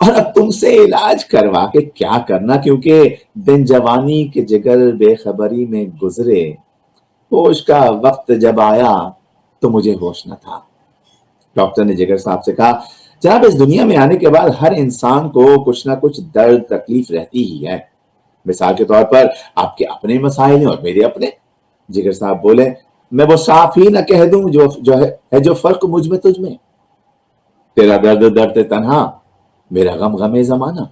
اور اب تم سے علاج کروا کے کیا کرنا، کیونکہ دن جوانی کے جگر بے خبری میں گزرے، ہوش کا وقت جب آیا تو مجھے ہوش نہ تھا۔ ڈاکٹر نے جگر صاحب سے کہا، جناب اس دنیا میں آنے کے بعد ہر انسان کو کچھ نہ کچھ درد تکلیف رہتی ہی ہے، مثال کے طور پر آپ کے اپنے مسائل ہیں اور میرے اپنے۔ جگر صاحب بولے، میں وہ صاف ہی نہ کہہ دوں جو فرق مجھ میں تجھ میں، تیرا درد درد تنہا، میرا غم غم زمانہ۔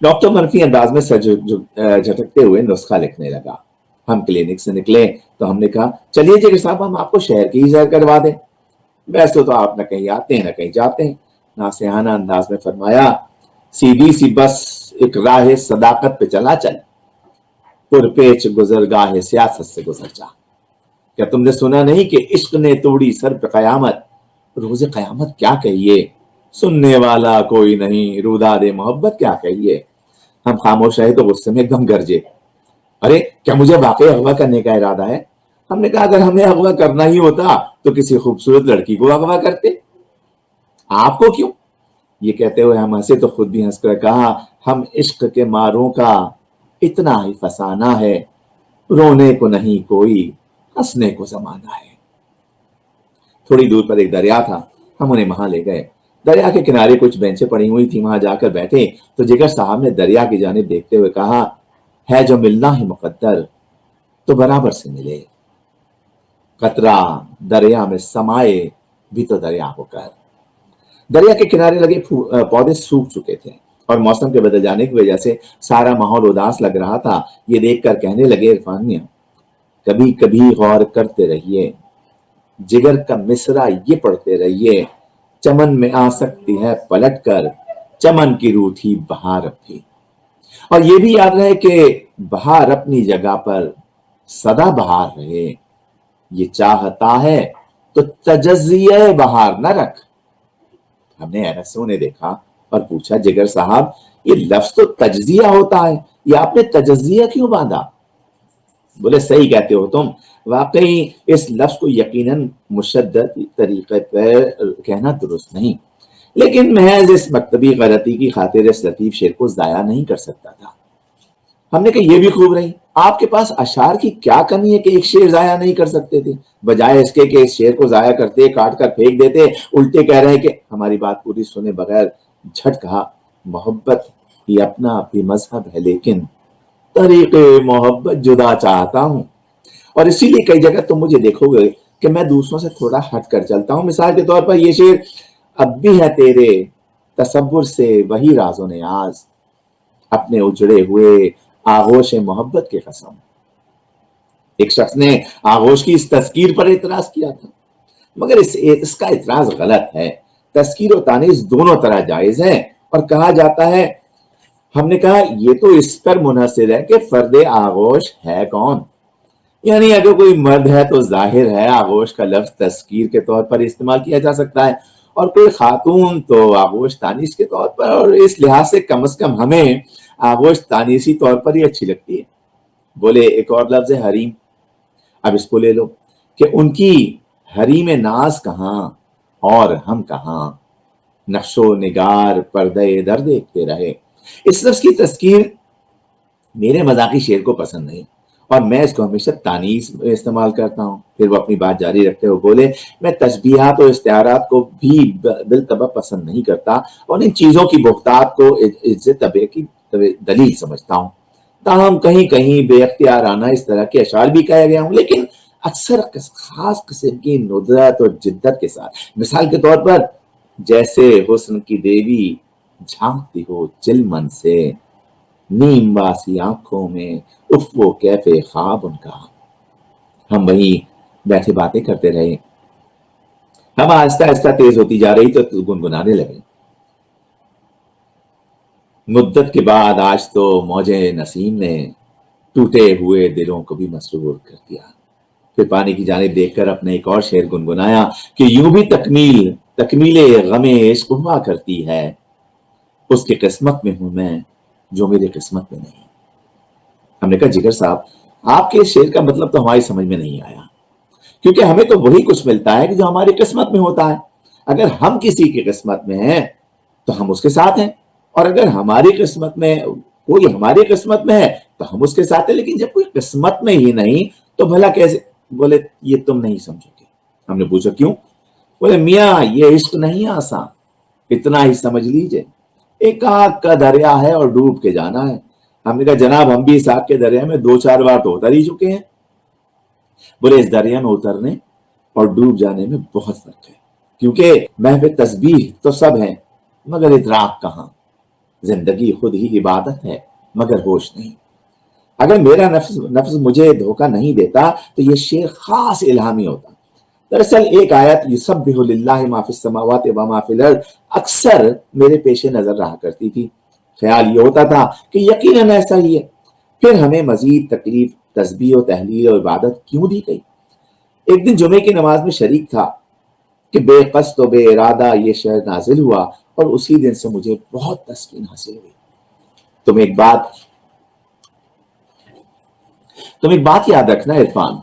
ڈاکٹر منفی انداز میں سر جھٹکتے ہوئے نسخہ لکھنے لگا۔ ہم کلینک سے نکلے تو ہم نے کہا، چلیے جگر صاحب ہم آپ کو شہر کی ہی سیر کروا دیں، ویسے تو آپ نہ کہیں آتے ہیں نہ کہیں جاتے ہیں۔ ناصحانہ انداز میں فرمایا، سیدھی سی بس ایک راہ صداقت پہ چلا چل، پرپیچ گزرگاہ سیاست سے گزر جا۔ کیا تم نے سنا نہیں کہ عشق نے توڑی سر پہ قیامت، روز قیامت کیا کہیے، سننے والا کوئی نہیں، روداد محبت کیا کہیے۔ ہم خاموش رہے تو غصے میں ایک دم گرجے، ارے کیا مجھے واقعی اغوا کرنے کا ارادہ ہے؟ ہم نے کہا، اگر ہمیں اغوا کرنا ہی ہوتا تو کسی خوبصورت لڑکی کو اغوا کرتے، آپ کو کیوں؟ یہ کہتے ہوئے ہم ہنسے تو خود بھی ہنس کر کہا، ہم عشق کے ماروں کا اتنا ہی فسانہ ہے، رونے کو نہیں کوئی، ہنسنے کو زمانہ ہے۔ تھوڑی دور پر ایک دریا تھا، ہم انہیں وہاں لے گئے۔ دریا کے کنارے کچھ بینچیں پڑی ہوئی تھی، وہاں جا کر بیٹھے تو جگر صاحب نے دریا کی جانب دیکھتے ہوئے کہا، ہے جو ملنا ہی مقدر تو برابر سے ملے، قطرہ دریا میں سمائے بھی تو دریا ہو کر۔ دریا کے کنارے لگے پودے سوکھ چکے تھے اور موسم کے بدل جانے کی وجہ سے سارا ماحول اداس لگ رہا تھا۔ یہ دیکھ کر کہنے لگے، عرفان میاں کبھی کبھی غور کرتے رہیے، جگر کا مصرع یہ پڑھتے رہیے، چمن میں آ سکتی ہے پلٹ کر چمن کی روٹھی بہار بھی، اور یہ بھی یاد رہے کہ بہار اپنی جگہ پر سدا بہار رہے، یہ چاہتا ہے تو تجزیہ بہار نہ رکھ۔ ہم نے ایسوں نے دیکھا اور پوچھا، جگر صاحب یہ لفظ تو تجزیہ ہوتا ہے، یہ آپ نے تجزیہ کیوں باندھا؟ بولے، صحیح کہتے ہو تم، واقعی اس لفظ کو یقیناً مشدد طریقے پر کہنا درست نہیں، لیکن محض اس مکتبی غلطی کی خاطر اس لطیف شعر کو ضائع نہیں کر سکتا تھا۔ ہم نے کہا، یہ بھی خوب رہی، آپ کے پاس اشعار کی کیا کمی ہے کہ ایک شعر ضائع نہیں کر سکتے تھے؟ بجائے اس کے کہ اس شعر کو ضائع کرتے، کاٹ کر پھینک دیتے، الٹے کہہ رہے ہیں کہ ہماری بات پوری سنے بغیر جھٹ کہا، محبت یہ اپنا بھی مذہب ہے لیکن طریق محبت جدا چاہتا ہوں، اور اسی لیے کئی جگہ تم مجھے دیکھو گے کہ میں دوسروں سے تھوڑا ہٹ کر چلتا ہوں۔ مثال کے طور پر یہ شعر، اب بھی ہے تیرے تصور سے وہی راز و نیاز، اپنے اجڑے ہوئے آغوش محبت کے قسم۔ ایک شخص نے آغوش کی اس تذکیر پر اعتراض کیا تھا، مگر اس کا اعتراض غلط ہے۔ تذکیر و تانیث دونوں طرح جائز ہے، اور کہا جاتا ہے، ہم نے کہا یہ تو اس پر منحصر ہے کہ فرد آغوش ہے کون، یعنی اگر کوئی مرد ہے تو ظاہر ہے آغوش کا لفظ تذکیر کے طور پر استعمال کیا جا سکتا ہے، اور کوئی خاتون تو آغوش تانیث کے طور پر، اور اس لحاظ سے کم از کم ہمیں آغوش تانیثی طور پر ہی اچھی لگتی ہے۔ بولے، ایک اور لفظ ہے حریم، اب اس کو لے لو کہ ان کی حریم ناز کہاں اور ہم کہاں، نقش و نگار پردے در دیکھتے رہے۔ اس لفظ کی تذکیر میرے مذاقی شعر کو پسند نہیں، اور میں اس کو ہمیشہ تانیث استعمال کرتا ہوں۔ پھر وہ اپنی بات جاری رکھتے ہوئے بولے، میں تشبیہات اور استعارات کو بھی بالطبع پسند نہیں کرتا، اور ان چیزوں کی بہتات کو عزت طبع کی دلیل سمجھتا ہوں۔ تاہم کہیں کہیں بے اختیارانہ اس طرح کے اشعار بھی کہہ گیا ہوں، لیکن اکثر خاص قسم کی ندرت اور جدت کے ساتھ۔ مثال کے طور پر، جیسے حسن کی دیوی جھانکتی ہو چلمن سے، نیم باسی آنکھوں میں افو کیفے خواب ان کا۔ ہم وہیں بیٹھے باتیں کرتے رہے، ہم آہستہ آہستہ تیز ہوتی جا رہی تو گنگنانے لگے، مدت کے بعد آج تو موجے نسیم نے ٹوٹے ہوئے دلوں کو بھی مسرور کر دیا۔ پھر پانی کی جانب دیکھ کر اپنے ایک اور شعر گنگنایا کہ یوں بھی تکمیل غم عشق ہوا کرتی ہے، اس کی قسمت میں ہوں میں جو میری قسمت میں نہیں۔ ہم نے کہا، جگر صاحب آپ کے شعر کا مطلب تو ہماری سمجھ میں نہیں آیا، کیونکہ ہمیں تو وہی کچھ ملتا ہے کہ جو ہماری قسمت میں ہوتا ہے۔ اگر ہم کسی کی قسمت میں ہیں تو ہم اس کے ساتھ ہیں، اور اگر ہماری قسمت میں کوئی ہماری قسمت میں ہے تو ہم اس کے ساتھ ہیں، لیکن جب کوئی قسمت میں ہی نہیں تو بھلا کیسے؟ بولے یہ تم نہیں سمجھو گے۔ ہم نے پوچھا کیوں؟ بولے میاں یہ عشق نہیں آسان، اتنا ہی سمجھ لیجئے، ایک آگ کا دریا ہے اور ڈوب کے جانا ہے۔ ہم نے کہا جناب ہم بھی اس آگ کے دریا میں 2-4 بار تو اتر ہی چکے ہیں۔ بولے اس دریا میں اترنے اور ڈوب جانے میں بہت فرق ہے، کیونکہ محو تسبیح تو سب ہیں مگر ادراک کہاں، زندگی خود ہی عبادت ہے مگر ہوش نہیں۔ اگر میرا نفس مجھے دھوکہ نہیں دیتا تو یہ شعر خاص الہامی ہوتا۔ دراصل ایک آیت یسبح للہ ما فی السماوات و ما فی الارض اکثر میرے پیش نظر رہا کرتی تھی۔ خیال یہ ہوتا تھا کہ یقیناً ایسا ہی ہے، پھر ہمیں مزید تکلیف تسبیح و تحلیل و عبادت کیوں دی گئی؟ ایک دن جمعے کی نماز میں شریک تھا کہ بے قصد و بے ارادہ یہ شعر نازل ہوا اور اسی دن سے مجھے بہت تسکین حاصل ہوئی۔ تم ایک بات یاد رکھنا عرفان،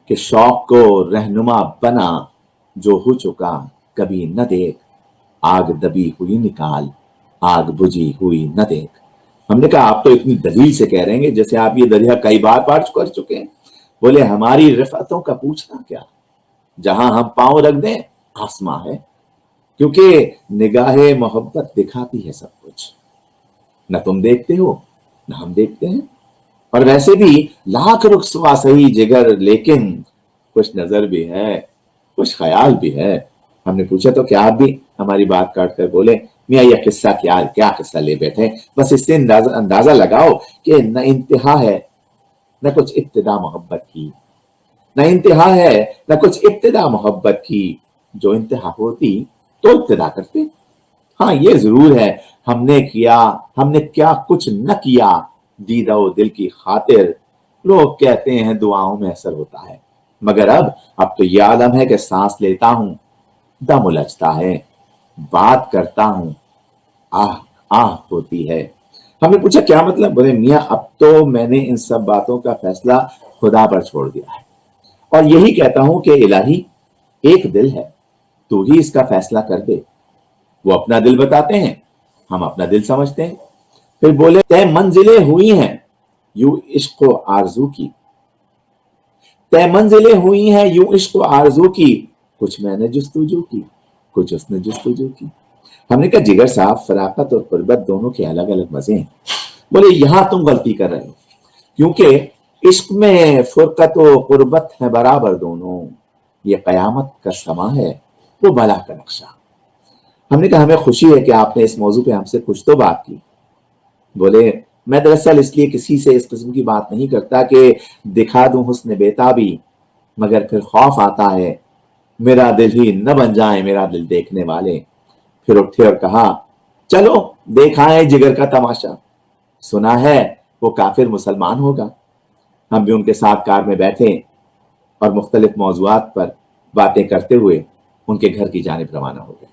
کہ شوق کو رہنما بنا جو ہو چکا کبھی نہ دیکھ، آگ دبی ہوئی نکال آگ بجھی ہوئی نہ دیکھ۔ ہم نے کہا آپ تو اتنی دلیل سے کہہ رہے ہیں جیسے آپ یہ دریا کئی بار پار کر چکے ہیں۔ بولے ہماری رفعتوں کا پوچھنا کیا، جہاں ہم پاؤں رکھ دیں آسماں ہے، کیونکہ نگاہ محبت دکھاتی ہے سب کچھ، نہ تم دیکھتے ہو نہ ہم دیکھتے ہیں، اور ویسے بھی لاکھ رخسوا سہی جگر لیکن کچھ نظر بھی ہے کچھ خیال بھی ہے۔ ہم نے پوچھا تو کیا آپ بھی؟ ہماری بات کاٹ کر بولے میاں یہ قصہ کیا قصہ لے بیٹھے، بس اس سے اندازہ لگاؤ کہ نہ انتہا ہے نہ کچھ ابتدا محبت کی، نہ انتہا ہے نہ کچھ ابتدا محبت کی، جو انتہا ہوتی تو ابتدا کرتے۔ ہاں یہ ضرور ہے ہم نے کیا کچھ نہ کیا، دیدہ و دل کی خاطر لوگ کہتے ہیں دعاؤں میں اثر ہوتا ہے، مگر اب تو یہ عالم ہے کہ سانس لیتا ہوں دم الجھتا ہے، بات کرتا ہوں آہ آہ ہوتی ہے۔ ہم نے پوچھا کیا مطلب؟ بولے میاں اب تو میں نے ان سب باتوں کا فیصلہ خدا پر چھوڑ دیا ہے، اور یہی کہتا ہوں کہ الہی ایک دل ہے، تو ہی اس کا فیصلہ کر دے۔ وہ اپنا دل بتاتے ہیں، ہم اپنا دل سمجھتے ہیں۔ پھر بولے طے منزلیں ہوئی ہیں یوں عشق و آرزو کی، طے منزلیں ہوئی ہیں یوں عشق و آرزو کی، کچھ میں نے جستجو کی کچھ اس نے جستجو کی۔ ہم نے کہا جگر صاحب فراقت اور قربت دونوں کے الگ الگ مزے ہیں۔ بولے یہاں تم غلطی کر رہے ہو، کیونکہ عشق میں فرقت و قربت ہے برابر دونوں، یہ قیامت کا سما ہے وہ بلا کا نقشہ۔ ہم نے کہا ہمیں خوشی ہے کہ آپ نے اس موضوع پہ ہم سے کچھ تو بات کی۔ بولے میں دراصل اس لیے کسی سے اس قسم کی بات نہیں کرتا کہ دکھا دوں حسن بیتابی، مگر پھر خوف آتا ہے میرا دل ہی نہ بن جائے میرا دل دیکھنے والے۔ پھر اٹھے اور کہا چلو دیکھائیں جگر کا تماشا، سنا ہے وہ کافر مسلمان ہوگا۔ ہم بھی ان کے ساتھ کار میں بیٹھے اور مختلف موضوعات پر باتیں کرتے ہوئے ان کے گھر کی جانب روانہ ہو گئے۔